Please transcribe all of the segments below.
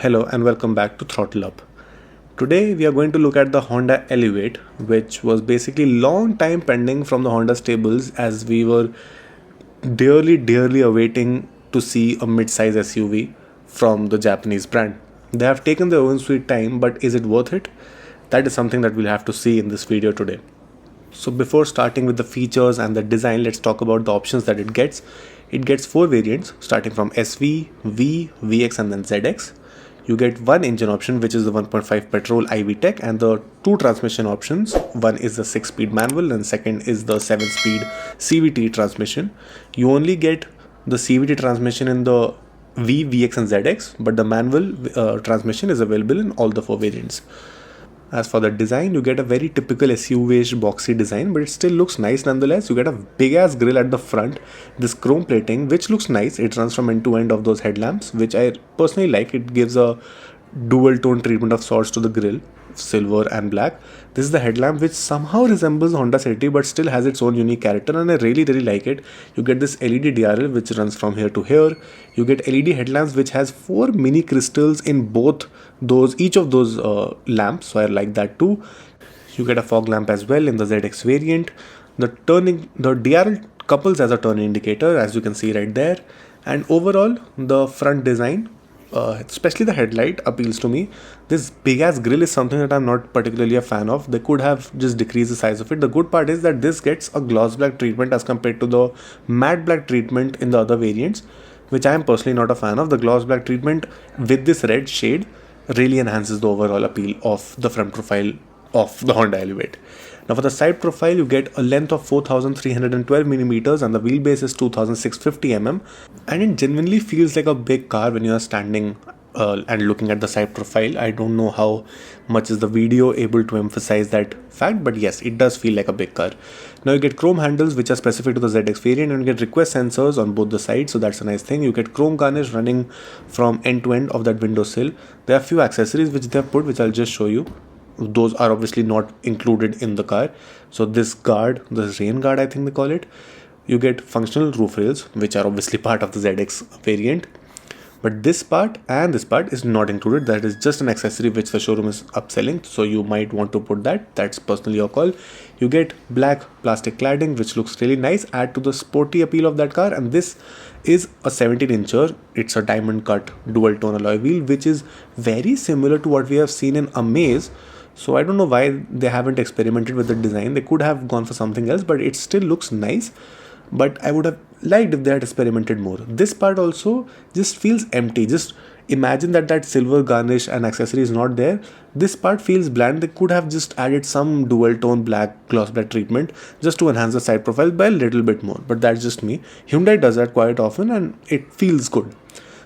Hello and welcome back to Throttle Up. Today we are going to look at the Honda Elevate, which was basically long time pending from the Honda stables as we were dearly awaiting to see a mid-size SUV from the Japanese brand. They have taken their own sweet time, but is it worth it? That is something that we'll have to see in this video today. So before starting with the features and the design, let's talk about the options that it gets. It gets 4 variants starting from SV, V, VX and then ZX. You get one engine option, which is the 1.5 petrol i-VTEC, and the two transmission options. One is the 6-speed manual and second is the 7-speed CVT transmission. You only get the CVT transmission in the V, VX and ZX, but the manual transmission is available in all the 4 variants. As for the design, you get a very typical SUV-ish boxy design, but it still looks nice nonetheless. You get a big ass grille at the front, this chrome plating, which looks nice. It runs from end to end of those headlamps, which I personally like. It gives a dual tone treatment of sorts to the grille, silver and black. This is the headlamp which somehow resembles Honda City but still has its own unique character, and I really like it. You get this LED DRL which runs from here to here. You get LED headlamps which has 4 mini crystals in both each of those lamps, so I like that too. You get a fog lamp as well in the ZX variant. The DRL couples as a turn indicator, as you can see right there. And overall, the front design, especially the headlight, appeals to me. This big ass grille is something that I'm not particularly a fan of. They could have just decreased the size of it. The good part is that this gets a gloss black treatment as compared to the matte black treatment in the other variants, which I am personally not a fan of. The gloss black treatment with this red shade really enhances the overall appeal of the front profile of the Honda Elevate. Now for the side profile, you get a length of 4312 millimeters and the wheelbase is 2650 mm, and it genuinely feels like a big car when you are standing and looking at the side profile. I don't know how much is the video able to emphasize that fact, but yes, it does feel like a big car. Now you get chrome handles which are specific to the ZX variant, and you get request sensors on both the sides, so that's a nice thing. You get chrome garnish running from end to end of that window sill. There are a few accessories which they have put, which I'll just show you. Those are obviously not included in the car. So this rain guard I think they call it. You get functional roof rails which are obviously part of the ZX variant. But this part and this part is not included. That is just an accessory which the showroom is upselling. So you might want to put that. That's personally your call. You get black plastic cladding which looks really nice. Add to the sporty appeal of that car. And this is a 17-incher. It's a diamond cut dual tone alloy wheel, which is very similar to what we have seen in Amaze. So I don't know why they haven't experimented with the design. They could have gone for something else, but it still looks nice. But I would have liked if they had experimented more. This part also just feels empty. Just imagine that silver garnish and accessory is not there. This part feels bland. They could have just added some dual tone black gloss black treatment just to enhance the side profile by a little bit more. But that's just me. Hyundai does that quite often and it feels good.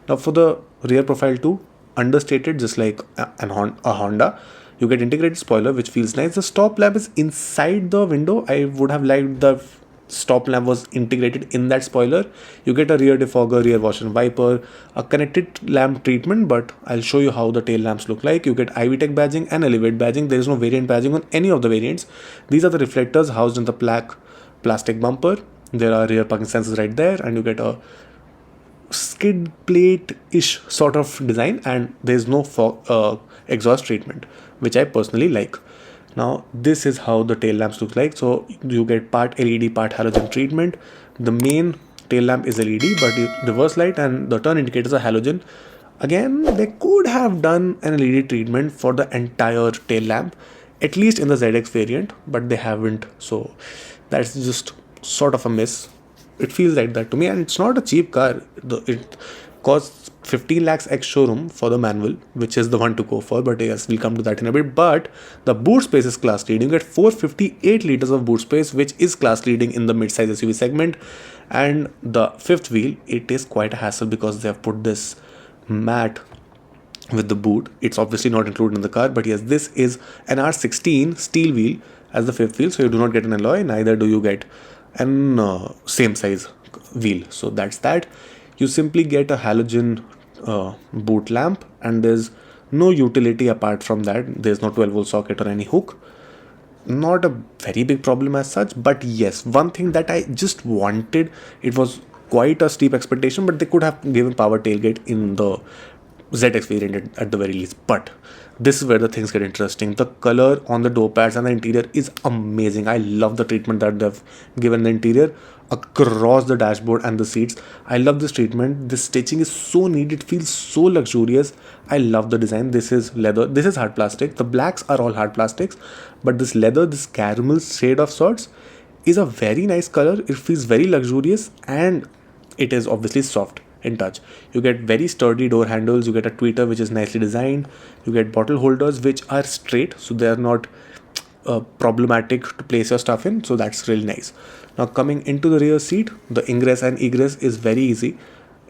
Now for the rear profile too, understated just like a Honda. You get integrated spoiler which feels nice. The stop lamp is inside the window. I would have liked the stop lamp was integrated in that spoiler. You get a rear defogger, rear washer and wiper, a connected lamp treatment, but I'll show you how the tail lamps look like. You get i-VTEC badging and Elevate badging. There is no variant badging on any of the variants. These are the reflectors housed in the black plastic bumper. There are rear parking sensors right there, and you get a skid plate-ish sort of design, and there's no exhaust treatment, which I personally like. Now this is how the tail lamps look like. So you get part LED, part halogen treatment. The main tail lamp is LED, but the reverse light and the turn indicators are halogen. Again, they could have done an LED treatment for the entire tail lamp, at least in the ZX variant, but they haven't. So that's just sort of a miss. It feels like that to me, and it's not a cheap car. It costs 15 lakhs ex showroom for the manual, which is the one to go for, but yes, we'll come to that in a bit. But the boot space is class leading. You get 458 liters of boot space, which is class leading in the mid-size SUV segment. And the fifth wheel, it is quite a hassle because they have put this mat with the boot. It's obviously not included in the car, but yes, this is an R16 steel wheel as the fifth wheel, so you do not get an alloy, neither do you get an same size wheel. So that's that. You simply get a halogen boot lamp, and there's no utility apart from that. There's no 12-volt socket or any hook. Not a very big problem as such, but yes, one thing that I just wanted, it was quite a steep expectation, but they could have given power tailgate in the ZX variant at the very least. But this is where the things get interesting. The color on the door pads and the interior is amazing. I love the treatment that they've given the interior across the dashboard and the seats. I love this treatment. This stitching is so neat. It feels so luxurious. I love the design. This is leather. This is hard plastic. The blacks are all hard plastics, but this leather, this caramel shade of sorts, is a very nice color. It feels very luxurious, and it is obviously soft in touch. You get very sturdy door handles. You get a tweeter which is nicely designed. You get bottle holders which are straight, so they are not problematic to place your stuff in. So that's really nice. Now coming into the rear seat, the ingress and egress is very easy.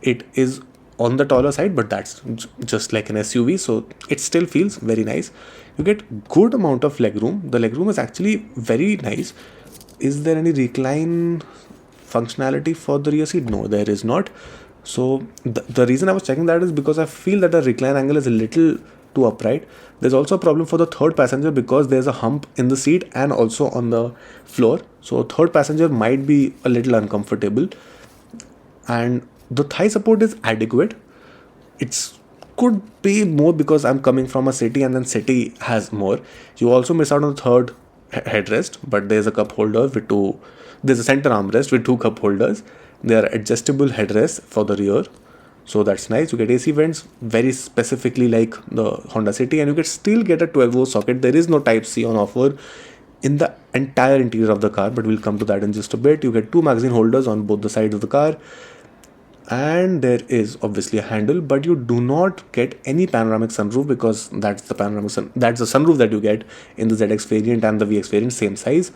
It is on the taller side, but that's just like an SUV, so it still feels very nice. You get good amount of legroom. The legroom is actually very nice. Is there any recline functionality for the rear seat? No, there is not. So the reason I was checking that is because I feel that the recline angle is a little too upright. There's also a problem for the third passenger because there's a hump in the seat and also on the floor. So third passenger might be a little uncomfortable. And the thigh support is adequate. It's could be more because I'm coming from a city and then city has more. You also miss out on the third headrest, but there's a cup holder with two. There's a center armrest with two cup holders. There are adjustable headrests for the rear, so that's nice. You get AC vents very specifically like the Honda City, and you can still get a 12-volt socket. There is no Type C on offer in the entire interior of the car, but we'll come to that in just a bit. You get two magazine holders on both the sides of the car, and there is obviously a handle, but you do not get any panoramic sunroof because that's the sunroof that you get in the ZX variant and the VX variant, same size.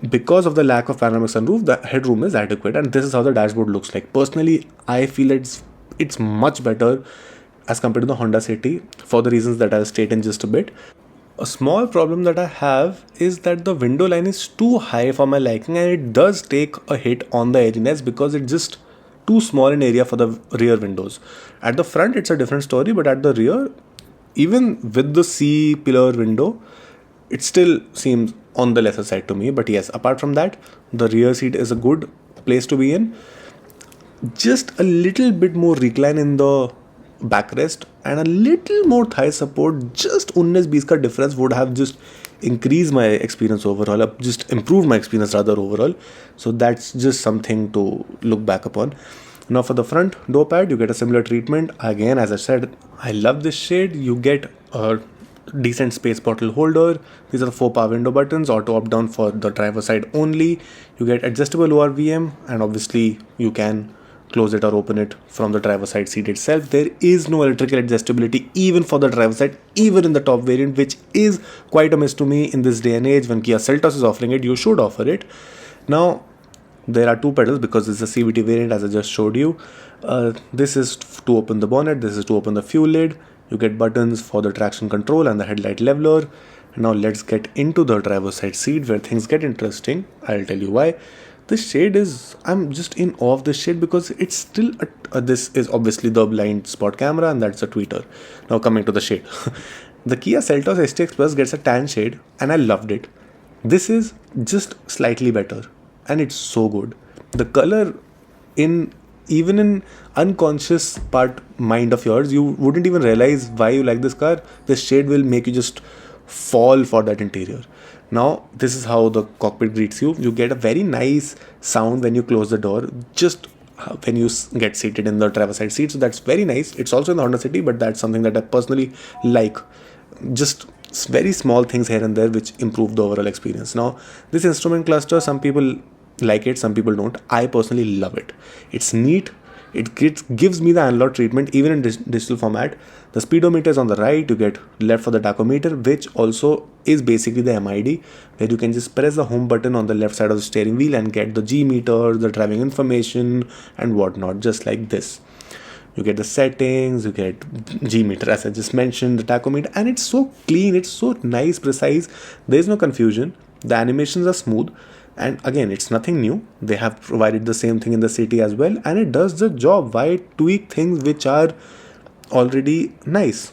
Because of the lack of panoramic sunroof, the headroom is adequate, and this is how the dashboard looks like. Personally, I feel it's much better as compared to the Honda City for the reasons that I'll state in just a bit. A small problem that I have is that the window line is too high for my liking, and it does take a hit on the airiness because it's just too small in area for the rear windows. At the front, it's a different story, but at the rear, even with the C-pillar window, it still seems on the lesser side to me. But yes, apart from that, the rear seat is a good place to be in. Just a little bit more recline in the backrest and a little more thigh support, just 19-20 ka difference would have just increased my experience overall, just improved my experience rather overall. So that's just something to look back upon. Now for the front door pad, you get a similar treatment. Again, as I said, I love this shade. You get a decent space bottle holder. These are the 4 power window buttons, auto up down for the driver side only. You get adjustable ORVM, and obviously you can close it or open it from the driver side seat itself. There is no electrical adjustability even for the driver side, even in the top variant, which is quite a miss to me in this day and age. When Kia Seltos is offering it, you should offer it. Now there are 2 pedals because it's a CVT variant, as I just showed you. This is to open the bonnet, this is to open the fuel lid. You get buttons for the traction control and the headlight leveler. Now let's get into the driver's side seat where things get interesting. I'll tell you why. This shade is, I'm just in awe of this shade because it's still, this is obviously the blind spot camera and that's a tweeter. Now coming to the shade. The Kia Seltos STX Plus gets a tan shade and I loved it. This is just slightly better and it's so good. The color even in unconscious part mind of yours, you wouldn't even realize why you like this car. This shade will make you just fall for that interior. Now this is how the cockpit greets you. You get a very nice sound when you close the door, just when you get seated in the driver side seat. So that's very nice. It's also in the Honda City, but that's something that I personally like. Just very small things here and there which improve the overall experience. Now this instrument cluster, some people like it, some people don't. I personally love it. It's neat. It gives me the analog treatment even in digital format. The speedometer is on the right. You get left for the tachometer, which also is basically the MID, where you can just press the home button on the left side of the steering wheel and get the G meter, the driving information and whatnot, just like this. You get the settings, you get G meter as I just mentioned, the tachometer, and it's so clean, it's so nice, precise. There is no confusion. The animations are smooth. And again, it's nothing new. They have provided the same thing in the city as well. And it does the job. Why tweak things which are already nice?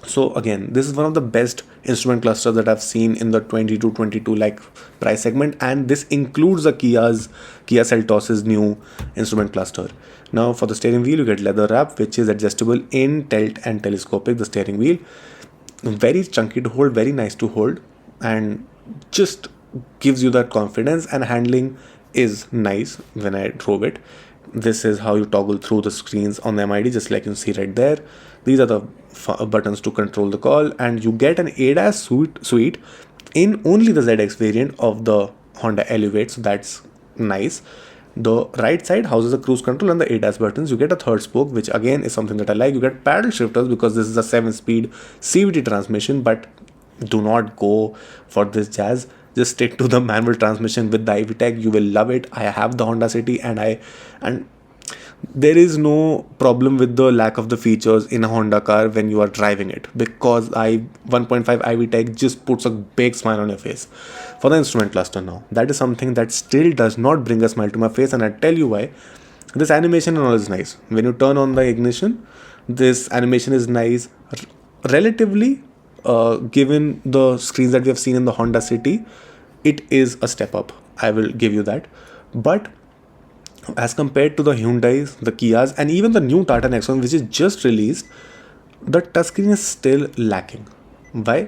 So again, this is one of the best instrument clusters that I've seen in the 20 to 22 like price segment, and this includes the Kia Seltos's new instrument cluster. Now for the steering wheel, you get leather wrap, which is adjustable in tilt and telescopic. The steering wheel, very chunky to hold, very nice to hold, and just gives you that confidence, and handling is nice when I drove it. This is how you toggle through the screens on the MID, just like you can see right there. These are the buttons to control the call, and you get an ADAS suite in only the ZX variant of the Honda Elevate, so that's nice. The right side houses the cruise control and the ADAS buttons. You get a third spoke, which again is something that I like. You get paddle shifters because this is a 7-speed CVT transmission, but do not go for this jazz. Just stick to the manual transmission with the i-VTEC. You will love it. I have the Honda City, and there is no problem with the lack of the features in a Honda car when you are driving it, because 1.5 i-VTEC just puts a big smile on your face. For the instrument cluster now, that is something that still does not bring a smile to my face, and I tell you why. This animation and all is nice. When you turn on the ignition, this animation is nice. Relatively, given the screens that we have seen in the Honda City, it is a step up. I will give you that. But as compared to the Hyundais, the Kias, and even the new Tata Nexon, which is just released, the touchscreen is still lacking. Why?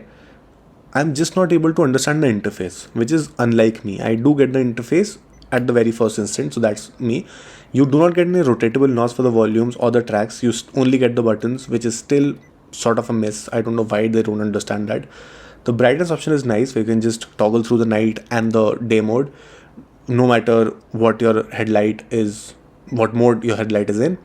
I'm just not able to understand the interface, which is unlike me. I do get the interface at the very first instant, so that's me. You do not get any rotatable knobs for the volumes or the tracks. You only get the buttons, which is still sort of a miss. I don't know why they don't understand that. The brightness option is nice, where you can just toggle through the night and the day mode, no matter what your headlight is, what mode your headlight is in.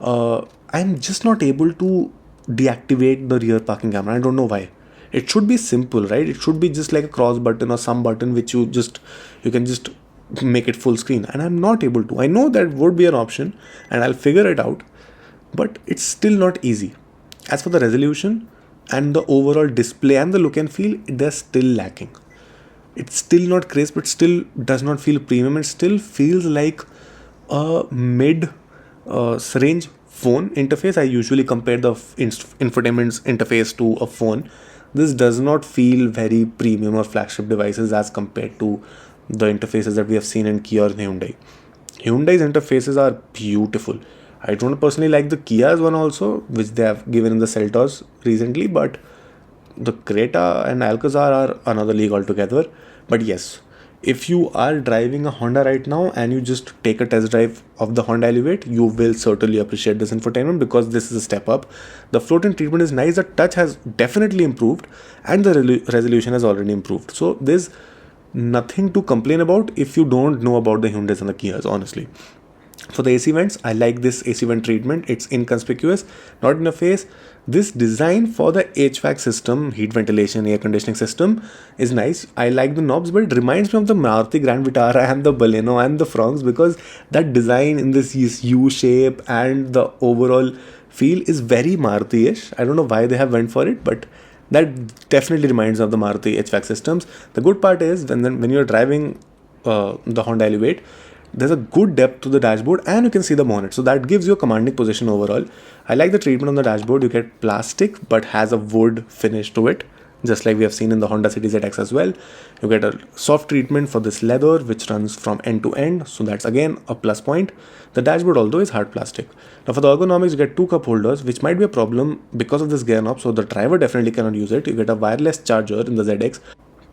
I'm just not able to deactivate the rear parking camera. I don't know why. It should be simple, right? It should be just like a cross button or some button which you can just make it full screen, and I'm not able to. I know that would be an option and I'll figure it out, but it's still not easy. As for the resolution and the overall display and the look and feel, they're still lacking. It's still not crisp, but still does not feel premium. It still feels like a mid range phone interface. I usually compare the infotainment interface to a phone. This does not feel very premium or flagship devices as compared to the interfaces that we have seen in Kia or Hyundai. Hyundai's interfaces are beautiful. I don't personally like the Kia's one also, which they have given in the Seltos recently, but the Creta and Alcazar are another league altogether. But yes, if you are driving a Honda right now and you just take a test drive of the Honda Elevate, you will certainly appreciate this infotainment, because this is a step up. The floating treatment is nice, the touch has definitely improved, and the resolution has already improved. So there's nothing to complain about if you don't know about the Hyundais and the Kias, honestly. For the AC vents, I like this AC vent treatment. It's inconspicuous, not in your face. This design for the HVAC system, heat ventilation, air conditioning system, is nice. I like the knobs, but it reminds me of the Maruti Grand Vitara and the Baleno and the Fronx, because that design in this U shape and the overall feel is very Maruti-ish. I don't know why they have went for it, but that definitely reminds me of the Maruti HVAC systems. The good part is when you're driving the Honda Elevate, there's a good depth to the dashboard and you can see the bonnet, so that gives you a commanding position overall. I like the treatment on the dashboard. You get plastic but has a wood finish to it, just like we have seen in the Honda City ZX as well. You get a soft treatment for this leather which runs from end to end, so that's again a plus point. The dashboard although is hard plastic. Now for the ergonomics, you get two cup holders, which might be a problem because of this gear knob, so the driver definitely cannot use it. You get a wireless charger in the ZX,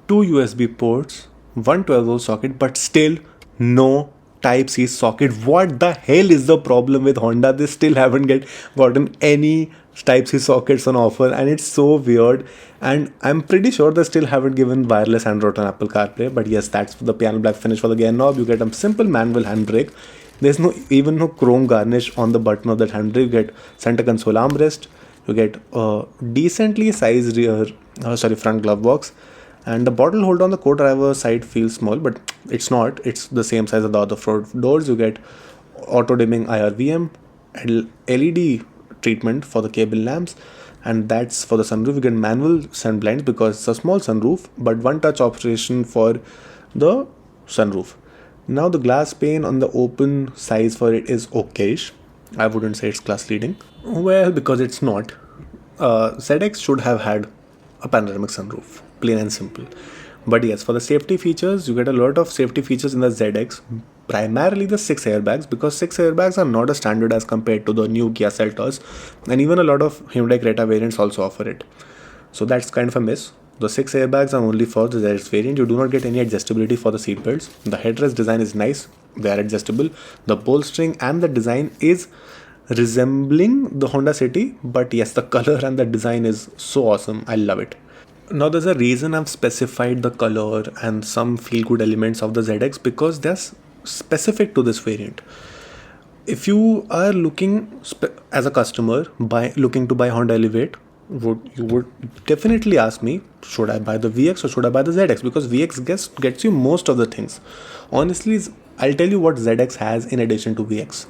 two USB ports, one 12-volt socket, but still no Type-C socket. What the hell is the problem with Honda? They still haven't gotten any Type-C sockets on offer, and it's so weird. And I'm pretty sure they still haven't given wireless Android on Apple CarPlay. But yes, that's the piano black finish for the gear knob. You get a simple manual handbrake. There's even no chrome garnish on the button of that handbrake. You get center console armrest. You get a decently sized front glove box. And the bottle holder on the co-driver side feels small, but it's not. It's the same size as the other front doors. You get auto dimming IRVM, LED treatment for the cable lamps, and that's for the sunroof. You get manual sun blinds because it's a small sunroof, but one touch operation for the sunroof. Now the glass pane on the open size for it is okayish. I wouldn't say it's class leading. Well, because it's not. ZX should have had a panoramic sunroof, plain and simple. But yes, for the safety features, you get a lot of safety features in the ZX, primarily the 6 airbags, because 6 airbags are not a standard as compared to the new Kia Seltos, and even a lot of Hyundai Creta variants also offer it. So that's kind of a miss. The 6 airbags are only for the ZX variant. You do not get any adjustability for the seat belts. The headrest design is nice, they are adjustable. The bolstering and the design is resembling the Honda City, but yes, the color and the design is so awesome. I love it. Now there's a reason I've specified the color and some feel good elements of the ZX because they're specific to this variant. If you are looking as a customer looking to buy Honda Elevate, you would definitely ask me, should I buy the VX or should I buy the ZX? Because VX gets you most of the things. Honestly, I'll tell you what ZX has in addition to VX.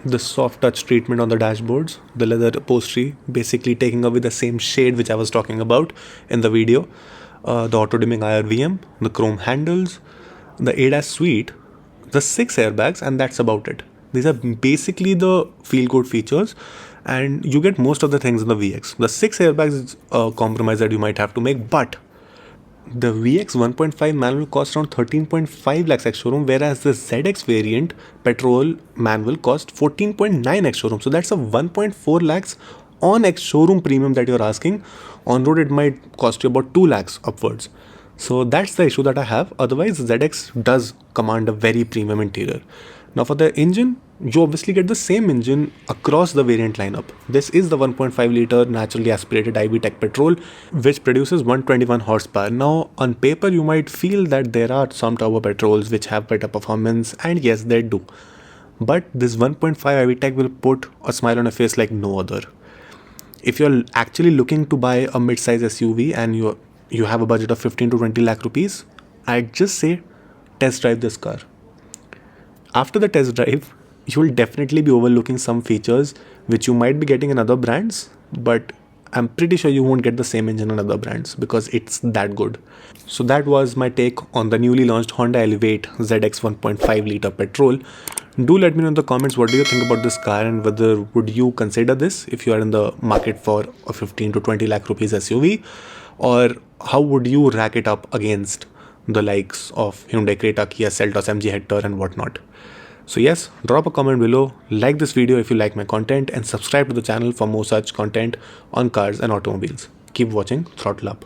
The soft touch treatment on the dashboards, the leather upholstery, basically taking away the same shade which I was talking about in the video, the auto dimming IRVM, the chrome handles, the ADAS suite, the 6 airbags, and that's about it. These are basically the feel good features, and you get most of the things in the VX. The 6 airbags is a compromise that you might have to make, but the VX 1.5 manual costs around 13.5 lakhs ex showroom, whereas the ZX variant petrol manual cost 14.9 ex showroom. So that's a 1.4 lakhs on ex showroom premium that you're asking. On road, it might cost you about 2 lakhs upwards. So that's the issue that I have. Otherwise, ZX does command a very premium interior. Now for the engine, you obviously get the same engine across the variant lineup. This is the 1.5 liter naturally aspirated i-VTEC petrol, which produces 121 horsepower. Now on paper, you might feel that there are some turbo petrols which have better performance, and yes, they do. But this 1.5 i-VTEC will put a smile on a face like no other. If you're actually looking to buy a mid-size SUV and you have a budget of 15 to 20 lakh rupees, I'd just say test drive this car. After the test drive, you will definitely be overlooking some features which you might be getting in other brands, but I'm pretty sure you won't get the same engine in other brands because it's that good. So that was my take on the newly launched Honda Elevate ZX 1.5 liter petrol. Do let me know in the comments what do you think about this car, and whether would you consider this if you are in the market for a 15 to 20 lakh rupees SUV, or how would you rack it up against the likes of Hyundai Creta, Kia Seltos, MG Hector and whatnot. So yes, drop a comment below, like this video if you like my content, and subscribe to the channel for more such content on cars and automobiles. Keep watching, throttle up.